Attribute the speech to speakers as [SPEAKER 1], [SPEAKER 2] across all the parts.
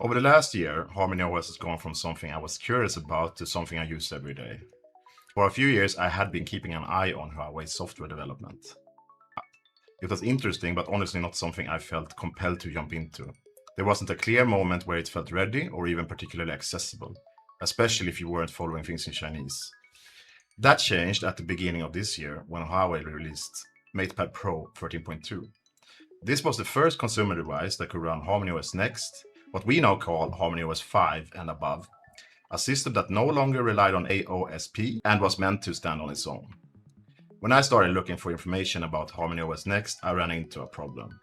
[SPEAKER 1] Over the last year, HarmonyOS has gone from something I was curious about to something I use every day. For a few years, I had been keeping an eye on Huawei software development. It was interesting, but honestly not something I felt compelled to jump into. There wasn't a clear moment where it felt ready or even particularly accessible, especially if you weren't following things in Chinese. That changed at the beginning of this year when Huawei released MatePad Pro 13.2. This was the first consumer device that could run HarmonyOS NEXT, what we now call HarmonyOS 5 and above, a system that no longer relied on AOSP and was meant to stand on its own. When I started looking for information about HarmonyOS NEXT, I ran into a problem.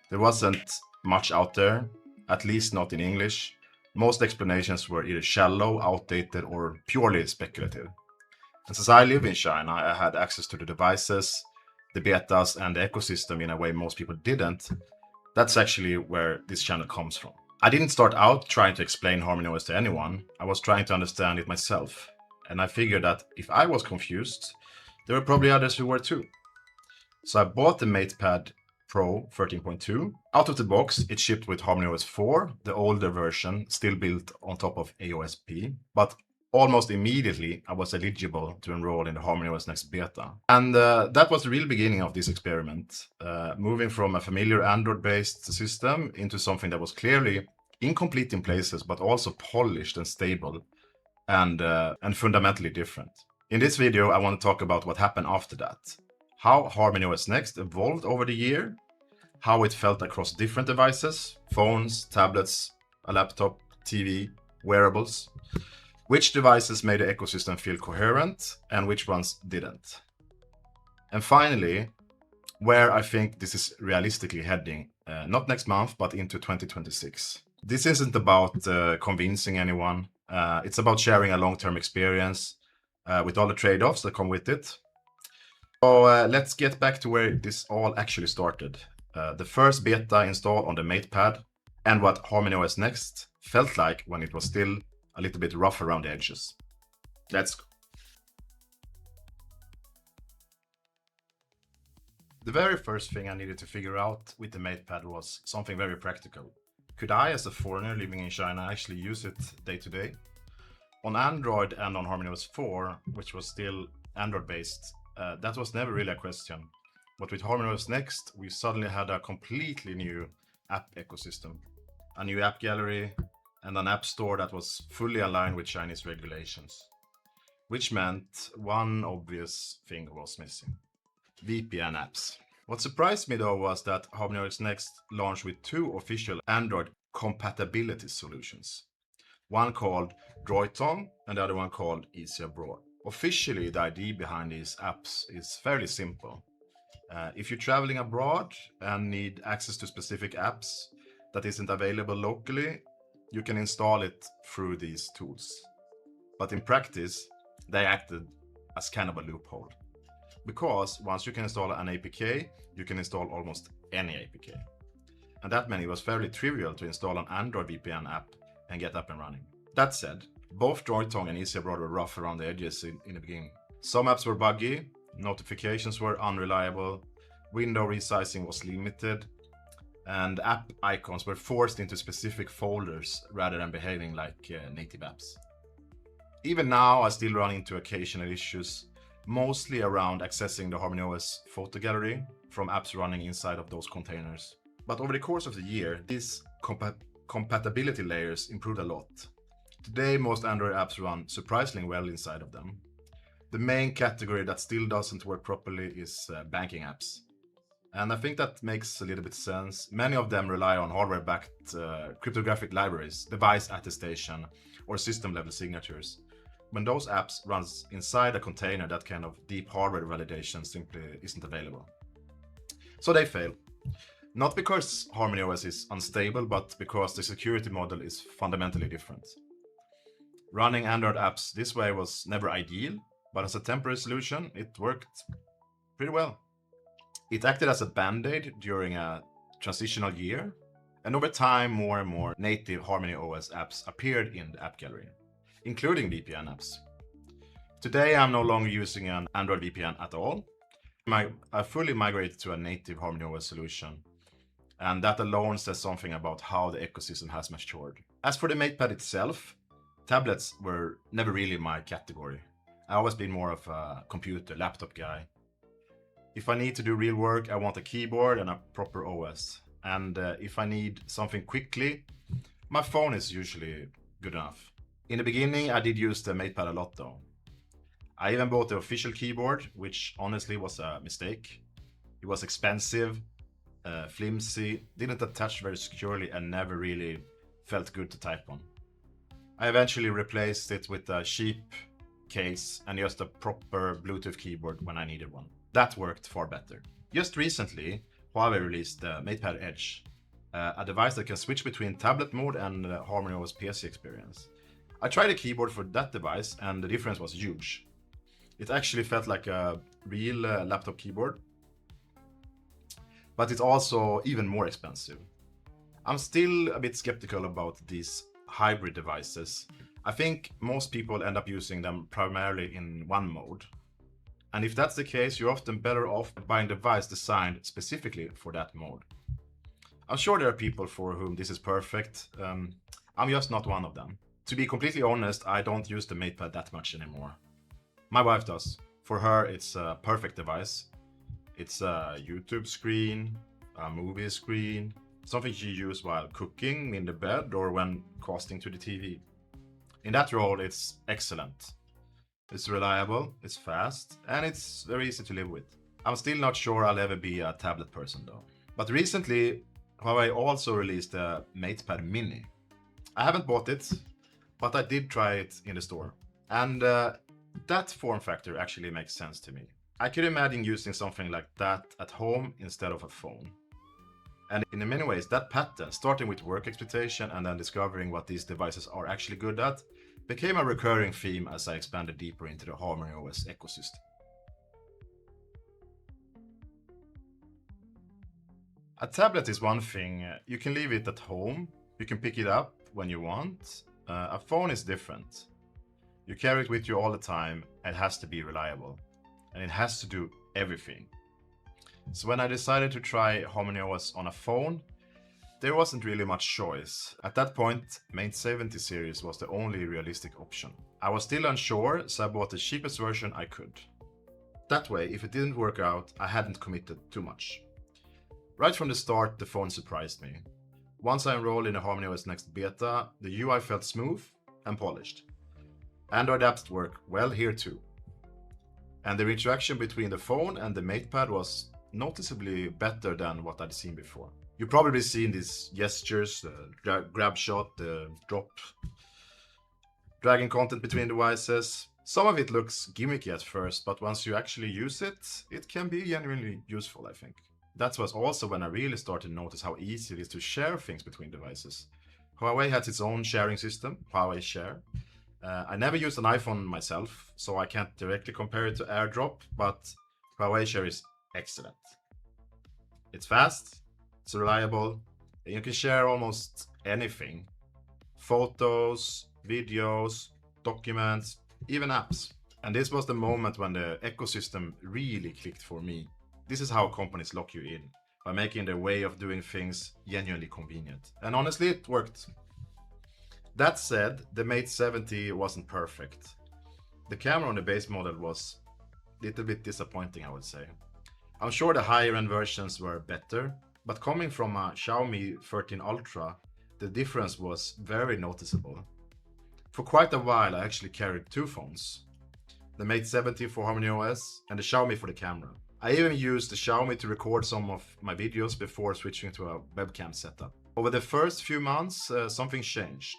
[SPEAKER 1] There wasn't much out there, at least not in English. Most explanations were either shallow, outdated, or purely speculative. And since I live in China, I had access to the devices, the betas, and the ecosystem in a way most people didn't. That's actually where this channel comes from. I didn't start out trying to explain HarmonyOS to anyone. I was trying to understand it myself. And I figured that if I was confused, there were probably others who were too. So I bought the MatePad Pro 13.2. Out of the box, it shipped with HarmonyOS 4, the older version, still built on top of AOSP. But almost immediately, I was eligible to enroll in the HarmonyOS Next beta. And that was the real beginning of this experiment, moving from a familiar Android-based system into something that was clearly incomplete in places, but also polished and stable and fundamentally different. In this video, I want to talk about what happened after that, how HarmonyOS Next evolved over the year, how it felt across different devices, phones, tablets, a laptop, TV, wearables, which devices made the ecosystem feel coherent and which ones didn't. And finally, where I think this is realistically heading, not next month, but into 2026. This isn't about convincing anyone. It's about sharing a long-term experience with all the trade-offs that come with it. So let's get back to where this all actually started. The first beta install on the MatePad and what HarmonyOS Next felt like when it was still a little bit rough around the edges. Let's go. The very first thing I needed to figure out with the MatePad was something very practical. Could I, as a foreigner living in China, actually use it day to day? On Android and on HarmonyOS 4, which was still Android-based, that was never really a question. But with HarmonyOS Next, we suddenly had a completely new app ecosystem, a new app gallery, and an app store that was fully aligned with Chinese regulations. Which meant one obvious thing was missing: VPN apps. What surprised me though was that HarmonyOS Next launched with two official Android compatibility solutions. One called Droidtong and the other one called Easy Abroad. Officially, the idea behind these apps is fairly simple. If you're traveling abroad and need access to specific apps that isn't available locally, you can install it through these tools. But in practice, they acted as kind of a loophole. Because once you can install an APK, you can install almost any APK. And that meant it was fairly trivial to install an Android VPN app and get up and running. That said, both Droidtong and Easy Abroad were rough around the edges in the beginning. Some apps were buggy, notifications were unreliable, window resizing was limited, and app icons were forced into specific folders rather than behaving like native apps. Even now, I still run into occasional issues, mostly around accessing the HarmonyOS photo gallery from apps running inside of those containers. But over the course of the year, these compatibility layers improved a lot. Today, most Android apps run surprisingly well inside of them. The main category that still doesn't work properly is banking apps. And I think that makes a little bit sense. Many of them rely on hardware-backed cryptographic libraries, device attestation, or system-level signatures. When those apps run inside a container, that kind of deep hardware validation simply isn't available. So they fail. Not because HarmonyOS is unstable, but because the security model is fundamentally different. Running Android apps this way was never ideal, but as a temporary solution, it worked pretty well. It acted as a band-aid during a transitional year, and over time more and more native HarmonyOS apps appeared in the app gallery, including VPN apps. Today I'm no longer using an Android VPN at all. I fully migrated to a native HarmonyOS solution, and that alone says something about how the ecosystem has matured. As for the MatePad itself, tablets were never really my category. I always been more of a computer, laptop guy. If I need to do real work, I want a keyboard and a proper OS. And if I need something quickly, my phone is usually good enough. In the beginning, I did use the MatePad a lot though. I even bought the official keyboard, which honestly was a mistake. It was expensive, flimsy, didn't attach very securely, and never really felt good to type on. I eventually replaced it with a cheap case and just a proper Bluetooth keyboard when I needed one. That worked far better. Just recently, Huawei released the MatePad Edge, a device that can switch between tablet mode and HarmonyOS PC experience. I tried a keyboard for that device and the difference was huge. It actually felt like a real laptop keyboard, but it's also even more expensive. I'm still a bit skeptical about these hybrid devices. I think most people end up using them primarily in one mode. And if that's the case, you're often better off buying a device designed specifically for that mode. I'm sure there are people for whom this is perfect. I'm just not one of them. To be completely honest, I don't use the MatePad that much anymore. My wife does. For her, it's a perfect device. It's a YouTube screen, a movie screen, something she uses while cooking in the bed or when casting to the TV. In that role, it's excellent. It's reliable, it's fast, and it's very easy to live with. I'm still not sure I'll ever be a tablet person though. But recently, Huawei also released the MatePad Mini. I haven't bought it, but I did try it in the store. And that form factor actually makes sense to me. I could imagine using something like that at home instead of a phone. And in many ways, that pattern, starting with work expectation and then discovering what these devices are actually good at, became a recurring theme as I expanded deeper into the HarmonyOS ecosystem. A tablet is one thing. You can leave it at home, you can pick it up when you want. A phone is different. You carry it with you all the time, and it has to be reliable. And it has to do everything. So when I decided to try HarmonyOS on a phone, there wasn't really much choice. At that point, Mate 70 series was the only realistic option. I was still unsure, so I bought the cheapest version I could. That way, if it didn't work out, I hadn't committed too much. Right from the start, the phone surprised me. Once I enrolled in the HarmonyOS NEXT beta, the UI felt smooth and polished. Android apps work well here too. And the interaction between the phone and the MatePad was noticeably better than what I'd seen before. You've probably seen these gestures, the grab shot, the drop, dragging content between devices. Some of it looks gimmicky at first, but once you actually use it, it can be genuinely useful, I think. That was also when I really started to notice how easy it is to share things between devices. Huawei has its own sharing system, Huawei Share. I never used an iPhone myself, so I can't directly compare it to AirDrop, but Huawei Share is excellent. It's fast, it's reliable, and you can share almost anything. Photos, videos, documents, even apps. And this was the moment when the ecosystem really clicked for me. This is how companies lock you in, by making their way of doing things genuinely convenient. And honestly, it worked. That said, the Mate 70 wasn't perfect. The camera on the base model was a little bit disappointing, I would say. I'm sure the higher end versions were better, but coming from a Xiaomi 13 Ultra, the difference was very noticeable. For quite a while, I actually carried two phones. The Mate 70 for HarmonyOS and the Xiaomi for the camera. I even used the Xiaomi to record some of my videos before switching to a webcam setup. Over the first few months, something changed.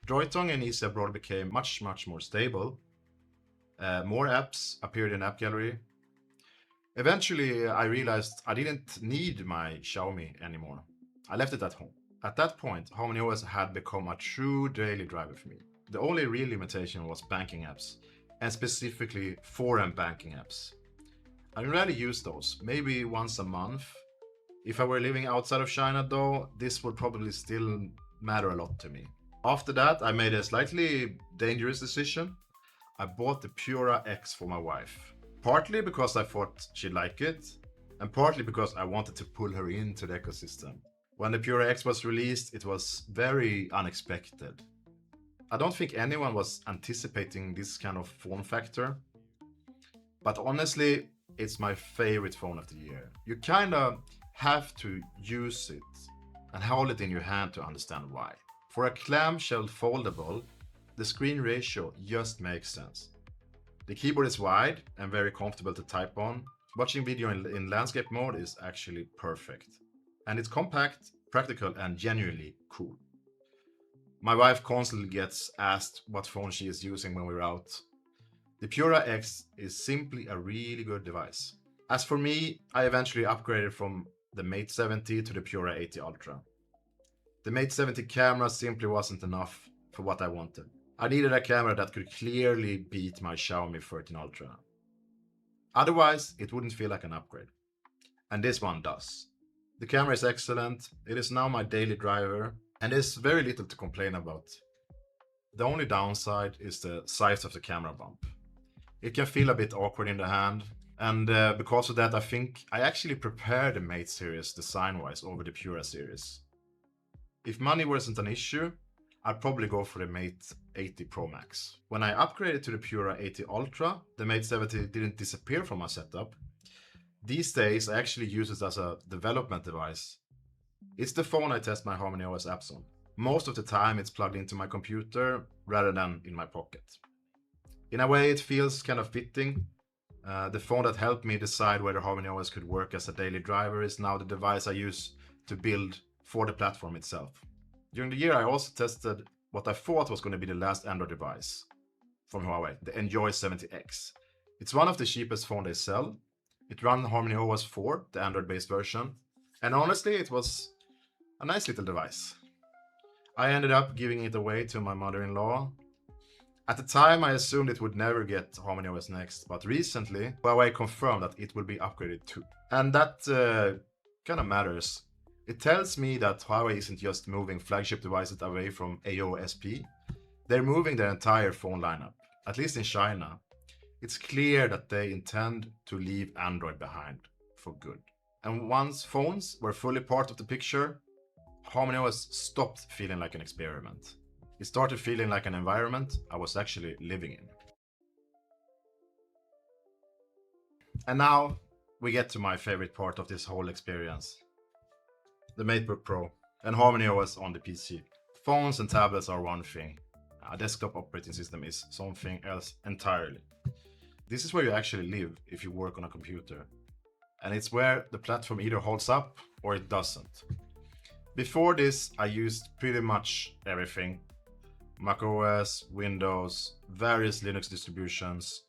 [SPEAKER 1] Droidtong and Easy Abroad became much more stable. More apps appeared in App Gallery. Eventually, I realized I didn't need my Xiaomi anymore. I left it at home. At that point, HarmonyOS had become a true daily driver for me. The only real limitation was banking apps, and specifically foreign banking apps. I rarely use those, maybe once a month. If I were living outside of China though, this would probably still matter a lot to me. After that, I made a slightly dangerous decision. I bought the Pura X for my wife. Partly because I thought she'd like it, and partly because I wanted to pull her into the ecosystem. When the Pura X was released, it was very unexpected. I don't think anyone was anticipating this kind of form factor. But honestly, it's my favorite phone of the year. You kinda have to use it and hold it in your hand to understand why. For a clamshell foldable, the screen ratio just makes sense. The keyboard is wide and very comfortable to type on. Watching video in landscape mode is actually perfect. And it's compact, practical, and genuinely cool. My wife constantly gets asked what phone she is using when we're out. The Pura X is simply a really good device. As for me, I eventually upgraded from the Mate 70 to the Pura 80 Ultra. The Mate 70 camera simply wasn't enough for what I wanted. I needed a camera that could clearly beat my Xiaomi 13 Ultra. Otherwise, it wouldn't feel like an upgrade. And this one does. The camera is excellent, it is now my daily driver, and there's very little to complain about. The only downside is the size of the camera bump. It can feel a bit awkward in the hand, and because of that I think I actually prefer the Mate series design-wise over the Pura series. If money wasn't an issue, I'd probably go for the Mate 80 Pro Max. When I upgraded to the Pura 80 Ultra, the Mate 70 didn't disappear from my setup. These days I actually use it as a development device. It's the phone I test my HarmonyOS apps on. Most of the time it's plugged into my computer rather than in my pocket. In a way it feels kind of fitting. The phone that helped me decide whether HarmonyOS could work as a daily driver is now the device I use to build for the platform itself. During the year I also tested what I thought was going to be the last Android device from Huawei, the Enjoy 70X. It's one of the cheapest phones they sell. It ran HarmonyOS 4, the Android-based version, and honestly it was a nice little device. I ended up giving it away to my mother-in-law. At the time I assumed it would never get HarmonyOS Next, but recently Huawei confirmed that it will be upgraded too. And that kind of matters. It tells me that Huawei isn't just moving flagship devices away from AOSP, they're moving their entire phone lineup, at least in China. It's clear that they intend to leave Android behind for good. And once phones were fully part of the picture, HarmonyOS stopped feeling like an experiment. It started feeling like an environment I was actually living in. And now we get to my favorite part of this whole experience. The MatePad Pro and HarmonyOS on the PC. Phones and tablets are one thing. A desktop operating system is something else entirely. This is where you actually live if you work on a computer. And it's where the platform either holds up or it doesn't. Before this, I used pretty much everything. macOS, Windows, various Linux distributions,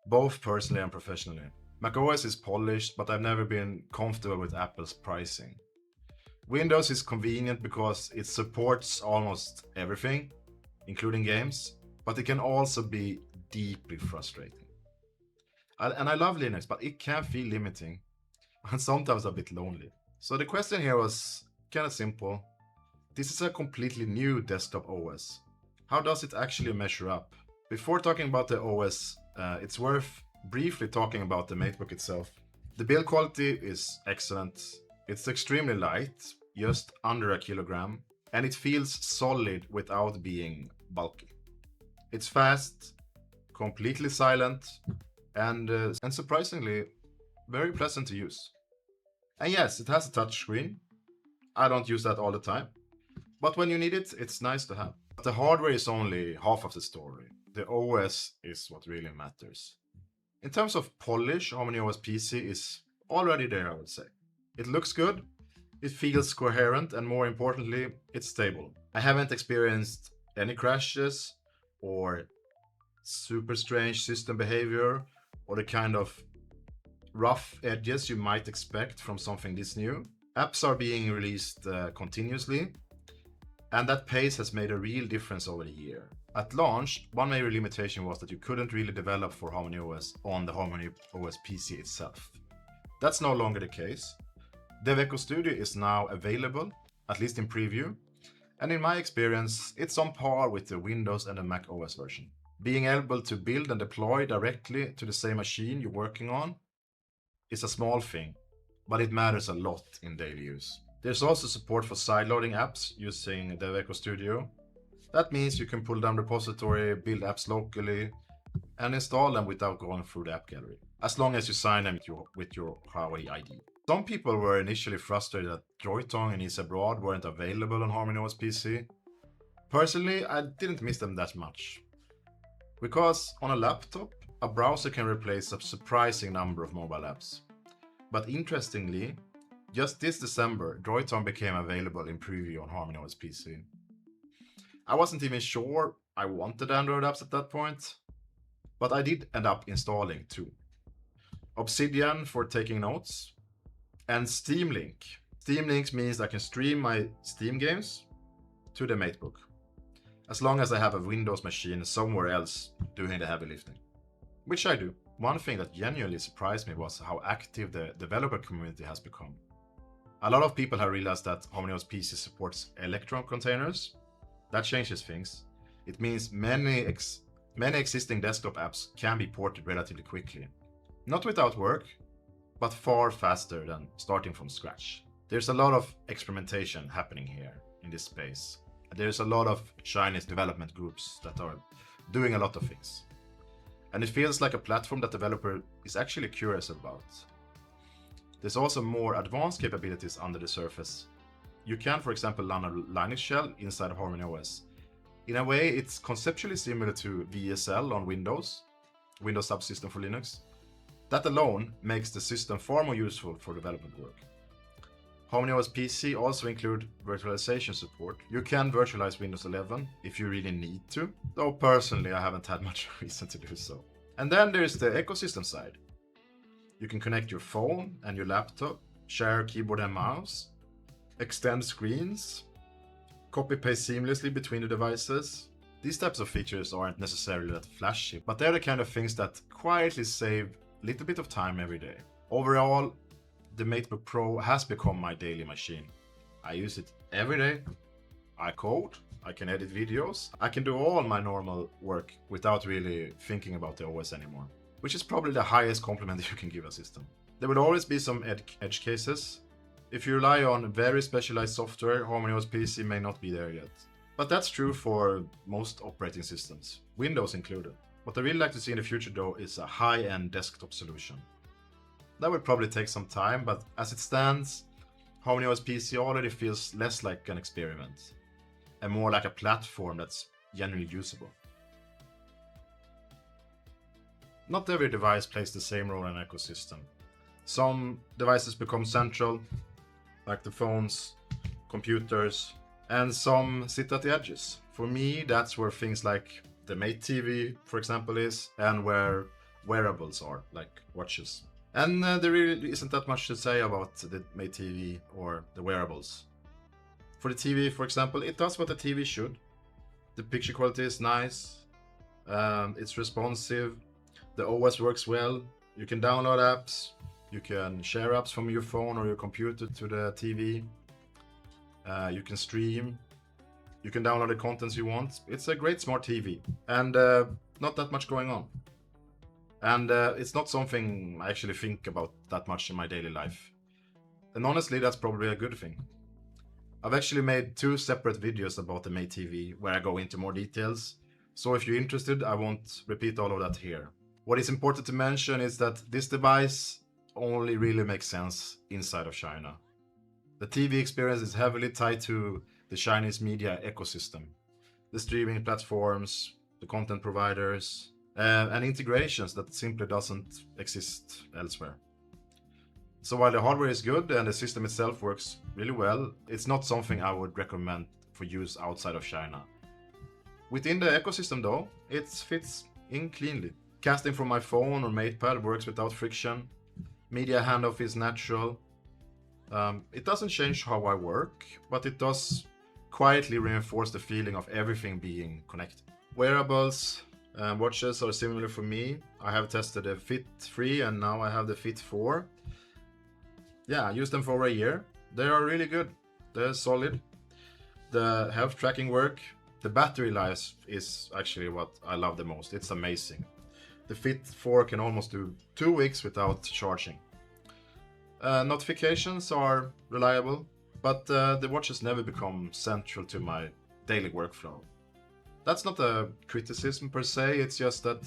[SPEAKER 1] both personally and professionally. macOS is polished, but I've never been comfortable with Apple's pricing. Windows is convenient because it supports almost everything, including games, but it can also be deeply frustrating. And I love Linux, but it can feel limiting and sometimes a bit lonely. So the question here was kind of simple. This is a completely new desktop OS. How does it actually measure up? Before talking about the OS, it's worth briefly talking about the MateBook itself. The build quality is excellent. It's extremely light, just under a kilogram, and it feels solid without being bulky. It's fast, completely silent, and surprisingly very pleasant to use. And yes, it has a touch screen. I don't use that all the time, but when you need it, it's nice to have. But the hardware is only half of the story. The OS is what really matters. In terms of polish, HarmonyOS PC is already there, I would say. It looks good, it feels coherent, and more importantly, it's stable. I haven't experienced any crashes or super strange system behavior or the kind of rough edges you might expect from something this new. Apps are being released continuously, and that pace has made a real difference over the year. At launch, one major limitation was that you couldn't really develop for HarmonyOS on the HarmonyOS PC itself. That's no longer the case. DevEcho Studio is now available, at least in preview, and in my experience, it's on par with the Windows and the Mac OS version. Being able to build and deploy directly to the same machine you're working on is a small thing, but it matters a lot in daily use. There's also support for sideloading apps using the Echo Studio. That means you can pull down repository, build apps locally, and install them without going through the app gallery, as long as you sign them with your Huawei ID. Some people were initially frustrated that Droidtong and Easy Abroad weren't available on HarmonyOS PC. Personally, I didn't miss them that much, because on a laptop, a browser can replace a surprising number of mobile apps. But interestingly, just this December, Droidtong became available in preview on HarmonyOS PC. I wasn't even sure I wanted Android apps at that point, but I did end up installing two. Obsidian for taking notes, and Steam Link. Steam Link means I can stream my Steam games to the MateBook, as long as I have a Windows machine somewhere else doing the heavy lifting, which I do. One thing that genuinely surprised me was how active the developer community has become. A lot of people have realized that HarmonyOS PC supports Electron containers. That changes things. It means many existing desktop apps can be ported relatively quickly. Not without work, but far faster than starting from scratch. There's a lot of experimentation happening here in this space. There's a lot of Chinese development groups that are doing a lot of things. And it feels like a platform that developer is actually curious about. There's also more advanced capabilities under the surface. You can, for example, run a Linux shell inside of HarmonyOS. In a way, it's conceptually similar to VSL on Windows Subsystem for Linux. That alone makes the system far more useful for development work. HarmonyOS PC also includes virtualization support. You can virtualize Windows 11 if you really need to, though personally I haven't had much reason to do so. And then there's the ecosystem side. You can connect your phone and your laptop, share keyboard and mouse, extend screens, copy-paste seamlessly between the devices. These types of features aren't necessarily that flashy, but they're the kind of things that quietly save a little bit of time every day. Overall, the MatePad Pro has become my daily machine. I use it every day. I code, I can edit videos, I can do all my normal work without really thinking about the OS anymore, which is probably the highest compliment you can give a system. There will always be some edge cases. If you rely on very specialized software, HarmonyOS PC may not be there yet. But that's true for most operating systems, Windows included. What I really like to see in the future though is a high-end desktop solution. That would probably take some time, but as it stands, HarmonyOS PC already feels less like an experiment and more like a platform that's genuinely usable. Not every device plays the same role in an ecosystem. Some devices become central, like the phones, computers, and some sit at the edges. For me, that's where things like the Mate TV, for example, is, and where wearables are, like watches. And there really isn't that much to say about the Mate TV or the wearables. For the TV, for example, it does what a TV should. The picture quality is nice, it's responsive, the OS works well, you can download apps, you can share apps from your phone or your computer to the TV, you can stream, you can download the contents you want. It's a great smart TV, and not that much going on. And it's not something I actually think about that much in my daily life. And honestly, that's probably a good thing. I've actually made 2 separate videos about the Mate TV where I go into more details. So if you're interested, I won't repeat all of that here. What is important to mention is that this device only really makes sense inside of China. The TV experience is heavily tied to the Chinese media ecosystem. The streaming platforms, the content providers, and integrations that simply doesn't exist elsewhere. So while the hardware is good and the system itself works really well, it's not something I would recommend for use outside of China. Within the ecosystem though, it fits in cleanly. Casting from my phone or MatePad works without friction. Media handoff is natural. It doesn't change how I work, but it does quietly reinforce the feeling of everything being connected. Wearables, watches are similar for me. I have tested the Fit 3 and now I have the Fit 4. Yeah, I used them for over a year. They are really good. They're solid. The health tracking work. The battery life is actually what I love the most. It's amazing. The Fit 4 can almost do 2 weeks without charging. Notifications are reliable, but the watch has never become central to my daily workflow. That's not a criticism per se, it's just a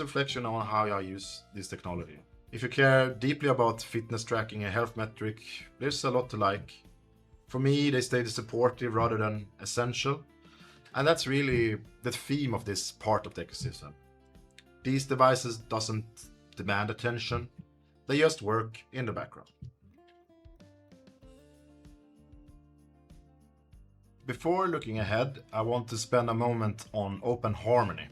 [SPEAKER 1] reflection on how I use this technology. If you care deeply about fitness tracking and health metric, there's a lot to like. For me, they stay supportive rather than essential, and that's really the theme of this part of the ecosystem. These devices doesn't demand attention, they just work in the background. Before looking ahead, I want to spend a moment on OpenHarmony,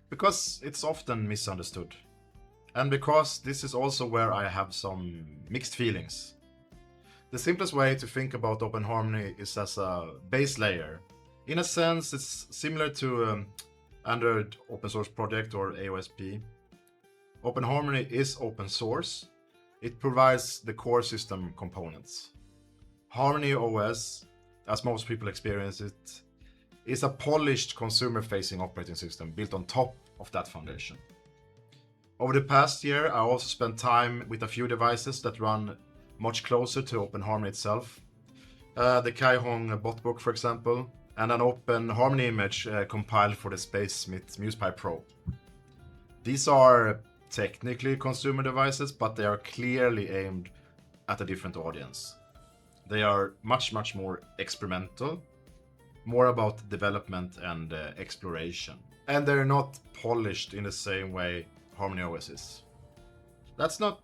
[SPEAKER 1] because it's often misunderstood. And because this is also where I have some mixed feelings. The simplest way to think about OpenHarmony is as a base layer. In a sense, it's similar to Android open source project or AOSP. OpenHarmony is open source. It provides the core system components. HarmonyOS, as most people experience it, is a polished consumer-facing operating system built on top of that foundation. Over the past year, I also spent time with a few devices that run much closer to OpenHarmony itself. The Kaihong botbook, for example, and an OpenHarmony image compiled for the SpaceSmith MatePad Pro. These are technically consumer devices, but they are clearly aimed at a different audience. They are much more experimental, more about development and exploration. And they're not polished in the same way HarmonyOS is. That's not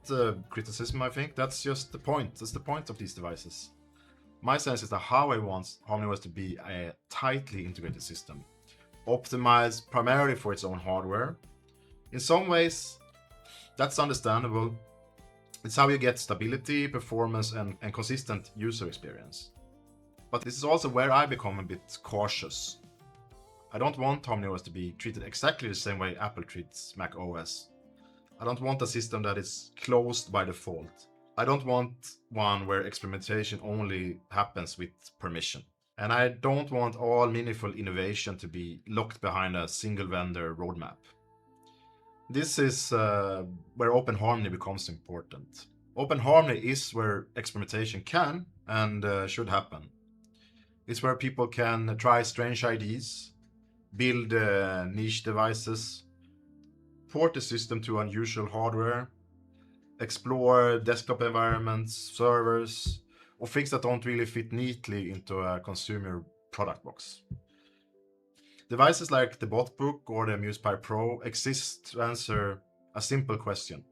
[SPEAKER 1] criticism, I think. That's just the point. That's the point of these devices. My sense is that Huawei wants HarmonyOS to be a tightly integrated system, optimized primarily for its own hardware. In some ways, that's understandable. It's how you get stability, performance, and consistent user experience. But this is also where I become a bit cautious. I don't want HarmonyOS to be treated exactly the same way Apple treats Mac OS. I don't want a system that is closed by default. I don't want one where experimentation only happens with permission. And I don't want all meaningful innovation to be locked behind a single vendor roadmap. This is where OpenHarmony becomes important. OpenHarmony is where experimentation can and should happen. It's where people can try strange ideas, build niche devices, port the system to unusual hardware, explore desktop environments, servers, or things that don't really fit neatly into a consumer product box. Devices like the botbook or the MatePad Pro exist to answer a simple question.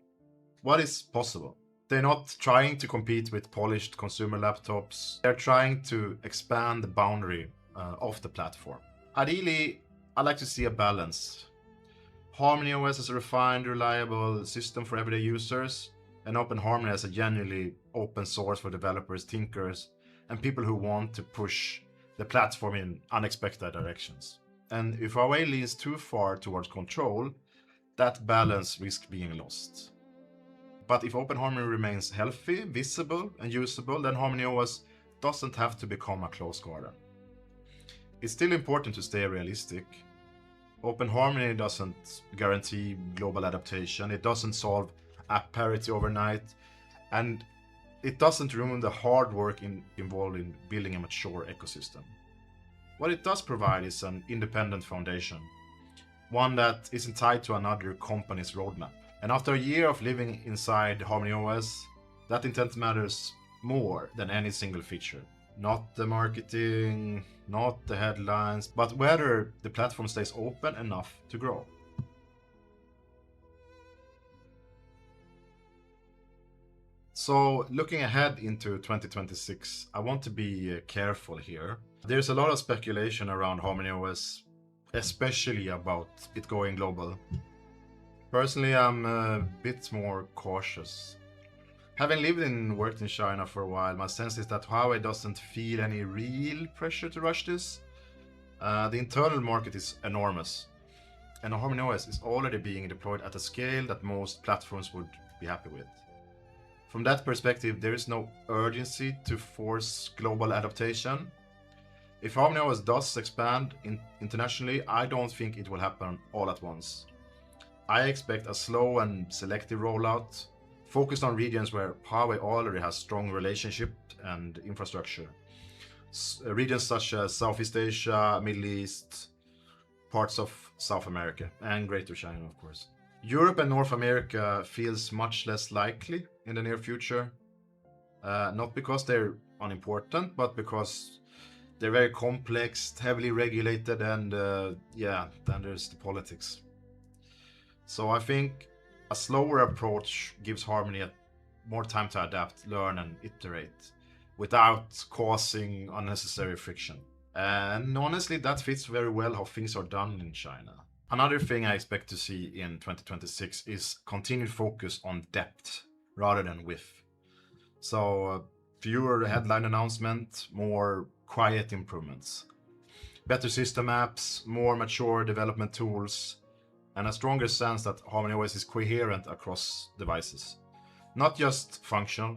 [SPEAKER 1] What is possible? They're not trying to compete with polished consumer laptops. They're trying to expand the boundary of the platform. Ideally, I like to see a balance. HarmonyOS as a refined, reliable system for everyday users, and OpenHarmony as a genuinely open source for developers, thinkers, and people who want to push the platform in unexpected directions. And if Huawei leans too far towards control, that balance risks being lost. But if OpenHarmony remains healthy, visible, and usable, then HarmonyOS doesn't have to become a closed garden. It's still important to stay realistic. OpenHarmony doesn't guarantee global adaptation, it doesn't solve app parity overnight, and it doesn't ruin the hard work involved in building a mature ecosystem. What it does provide is an independent foundation, one that isn't tied to another company's roadmap. And after a year of living inside HarmonyOS, that intent matters more than any single feature. Not the marketing, not the headlines, but whether the platform stays open enough to grow. So looking ahead into 2026, I want to be careful here. There's a lot of speculation around HarmonyOS, especially about it going global. Personally, I'm a bit more cautious. Having lived and worked in China for a while, my sense is that Huawei doesn't feel any real pressure to rush this. The internal market is enormous, and HarmonyOS is already being deployed at a scale that most platforms would be happy with. From that perspective, there is no urgency to force global adaptation. If HarmonyOS does expand internationally, I don't think it will happen all at once. I expect a slow and selective rollout, focused on regions where Huawei already has strong relationship and infrastructure. Regions such as Southeast Asia, Middle East, parts of South America, and Greater China, of course. Europe and North America feels much less likely in the near future. Not because they're unimportant, but because they're very complex, heavily regulated, and then there's the politics. So I think a slower approach gives Harmony more time to adapt, learn, and iterate without causing unnecessary friction. And honestly, that fits very well how things are done in China. Another thing I expect to see in 2026 is continued focus on depth rather than width. So fewer headline announcement, more quiet improvements. Better system apps, more mature development tools, and a stronger sense that HarmonyOS is coherent across devices, not just functional.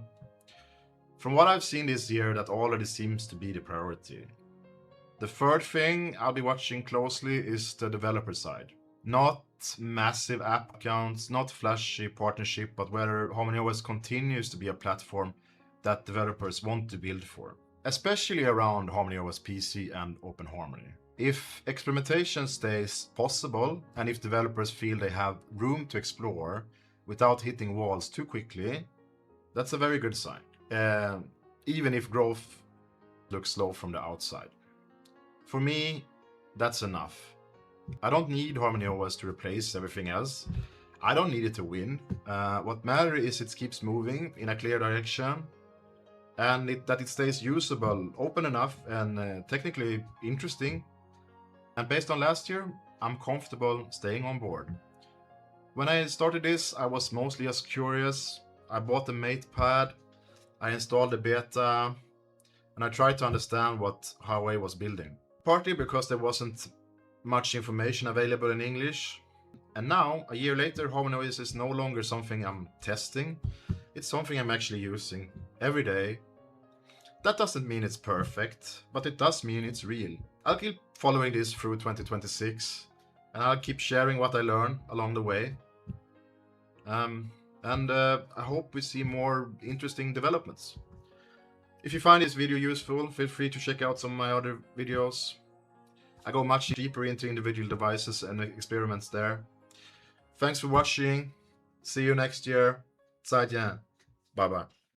[SPEAKER 1] From what I've seen this year, that already seems to be the priority. The third thing I'll be watching closely is the developer side. Not massive app accounts, not flashy partnership, but whether HarmonyOS continues to be a platform that developers want to build for, especially around HarmonyOS PC and OpenHarmony. If experimentation stays possible, and if developers feel they have room to explore without hitting walls too quickly, that's a very good sign, even if growth looks slow from the outside. For me, that's enough. I don't need HarmonyOS to replace everything else. I don't need it to win. What matters is it keeps moving in a clear direction, and that it stays usable, open enough, and technically interesting. And based on last year, I'm comfortable staying on board. When I started this, I was mostly just curious. I bought the MatePad, I installed the beta, and I tried to understand what Huawei was building. Partly because there wasn't much information available in English. And now, a year later, HarmonyOS is no longer something I'm testing. It's something I'm actually using every day. That doesn't mean it's perfect, but it does mean it's real. I'll keep following this through 2026, and I'll keep sharing what I learn along the way. I hope we see more interesting developments. If you find this video useful, feel free to check out some of my other videos. I go much deeper into individual devices and experiments there. Thanks for watching. See you next year. 再见. Bye bye.